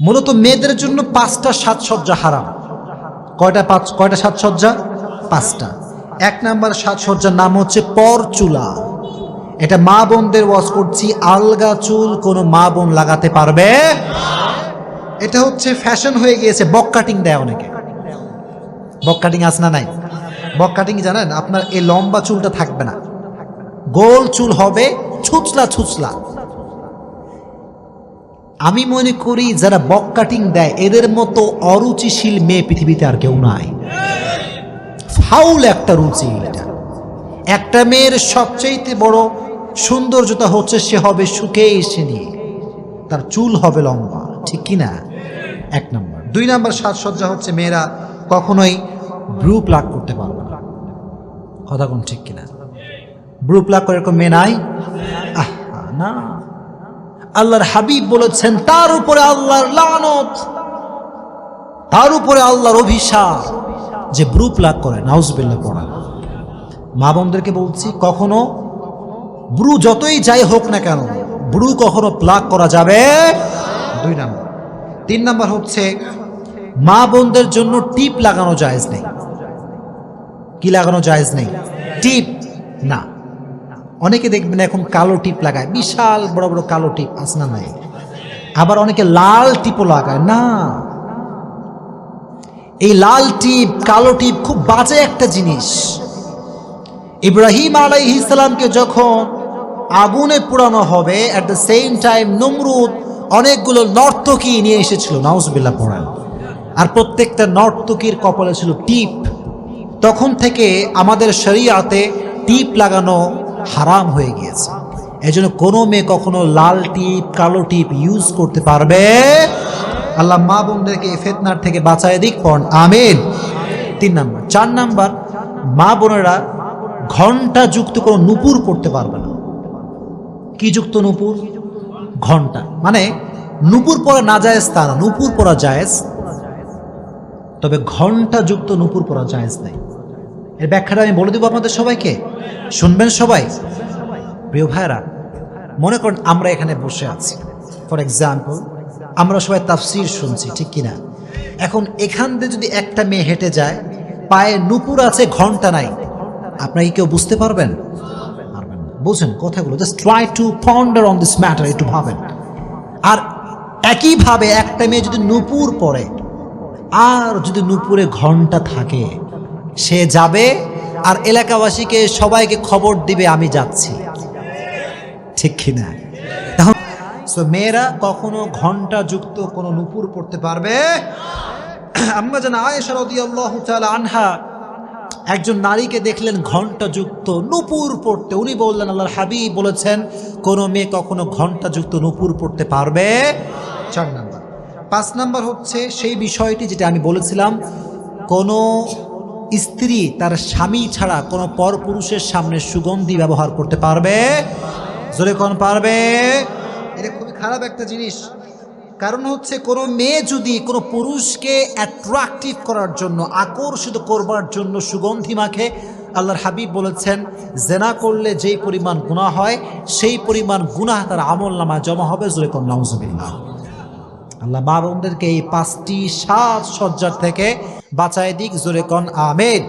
মূলত মেয়েদের জন্য 5টা সাজসজ্জা হারাম। কয়টা সাজসজ্জা? 5টা। 1 নাম্বার সাজসজ্জার নাম হচ্ছে পরচুলা। এটা মা বোনদের ওয়াজ করছি, আলগা চুল কোনো মা বোন লাগাতে পারবে। এটা হচ্ছে ফ্যাশন হয়ে গিয়েছে। বক কাটিং দেয় অনেকে। বক কাটিং আছে না নাই? বক কাটিং জানেন? আপনার এই লম্বা চুলটা থাকবে না, গোল চুল হবে, ছুচলা ছুচলা। আমি মনে করি যারা বক কাটিং দেয় এদের মতো অরুচিশীল মেয়ে পৃথিবীতে আর কেউ নাই। ফাউল একটা রুচি এটা। একটা মেয়ের সবচেয়ে বড় সৌন্দর্যতা হচ্ছে সে হবে সুখে এসে নিয়ে, তার চুল হবে লম্বা, ঠিক কিনা? 1 নম্বর। 2 নম্বর সাজসজ্জা হচ্ছে মেয়েরা কখনোই ব্রু প্লাগ করতে পারবে না। কথা কোন ঠিক কিনা? ব্রু প্লাগ করে এরকম মেয়ে নাই? না, আল্লাহর হাবিব বলেছেন তার উপরে আল্লাহর লানত, তার উপরে আল্লাহর অভিশাপ যে ব্রু প্লাগ করে। নাউজুবিল্লাহ পড়া। মা বোনদেরকে বলছি, কখনো ব্রু যতই যাই হোক না কেন, ব্রু কখনো প্লাগ করা যাবে। 2 নম্বর। 3 নম্বর হচ্ছে মা বোনদের জন্য টিপ লাগানো জায়েজ নেই। কি লাগানো জায়েজ নেই? টিপ না। অনেকে দেখবেন এখন কালো টিপ লাগায়, বিশাল বড় বড় কালো টিপ, আসনা নাই। আবার অনেকে লাল টিপও লাগায়। না, এই লাল টিপ কালো টিপ খুব বাজে একটা জিনিস। ইব্রাহিম আলাইহিস সালামকে যখন আগুনে পোড়ানো হবে, এট দ্য সেম টাইম নমরুদ অনেকগুলো নর্তকী নিয়ে এসেছিল, নাউজুবিল্লাহ পড়েন। আর প্রত্যেকটা নর্তকীর কপালে ছিল টিপ। তখন থেকে আমাদের শরীয়তে টিপ লাগানো হারাম হয়ে গিয়েছে। এজন্য কোনো মেয়ে কখনো লাল টিপ কালো টিপ ইউজ করতে পারবে। আল্লাহ মা বোনদেরকে এই ফিতনার থেকে বাঁচায় দিক, পড়ন আমিন। 3 নম্বর। 4 নম্বর, মা বোনেরা ঘন্টা যুক্ত কোনো নূপুর পড়তে পারবে না। কি যুক্ত নূপুর? ঘন্টা। মানে নূপুর পরা না জায়েজ তা না, নূপুর পরা জায়েজ, তবে ঘন্টা যুক্ত নূপুর পরা জায়েজ নাই। এর ব্যাখ্যাটা আমি বলে দেবো আপনাদের সবাইকে, শুনবেন সবাই। প্রিয় ভাইরা, মনে করেন আমরা এখানে বসে আছি, ফর এক্সাম্পল আমরা সবাই তাফসীর শুনছি, ঠিক কিনা? এখন এখান দিয়ে যদি একটা মেয়ে হেঁটে যায়, পায়ে নূপুর আছে, ঘন্টা নাই, আপনারা কি কেউ বুঝতে পারবেন? পারবেন না। বুঝেন কথাগুলো? Just try to ponder on this matter, একটু ভাবেন। আর একইভাবে একটা মেয়ে যদি নূপুর পরে আর যদি নূপুরে ঘন্টা থাকে, সে যাবে আর এলাকাবাসীকে সবাইকে খবর দিবে আমি যাচ্ছি, ঠিক কিনা? সো মেয়েরা কখনো ঘন্টা যুক্ত কোনো নূপুর পড়তে পারবে। আম্মা জান আয়েশা রাদিয়াল্লাহু তাআলা আনহা একজন নারীকে দেখলেন ঘন্টা যুক্ত নূপুর পড়তে। উনি বললেন আল্লাহর হাবিব বলেছেন কোনো মেয়ে কখনো ঘন্টা যুক্ত নূপুর পড়তে পারবে। 4 নম্বর। 5 নম্বর হচ্ছে সেই বিষয়টি যেটা আমি বলেছিলাম, কোনো স্ত্রী তার স্বামী ছাড়া কোনো পরপুরুষের সামনে সুগন্ধি ব্যবহার করতে পারবে। জোরে কোন পারবে? এটা খুবই খারাপ একটা জিনিস। কারণ হচ্ছে কোনো মেয়ে যদি কোনো পুরুষকে অ্যাট্রাকটিভ করার জন্য, আকর্ষিত করবার জন্য সুগন্ধি মাখে, আল্লাহর হাবিব বলেছেন জেনা করলে যেই পরিমাণ গুনাহ হয় সেই পরিমাণ গুনাহ তার আমলনামায় জমা হবে। জোরে কোন নাউজুবিল্লাহ। আল্লাহ মা বোনদেরকে এই 5টি সাজসজ্জার থেকে বাঁচায় দিক। জোরে কোন আমিন।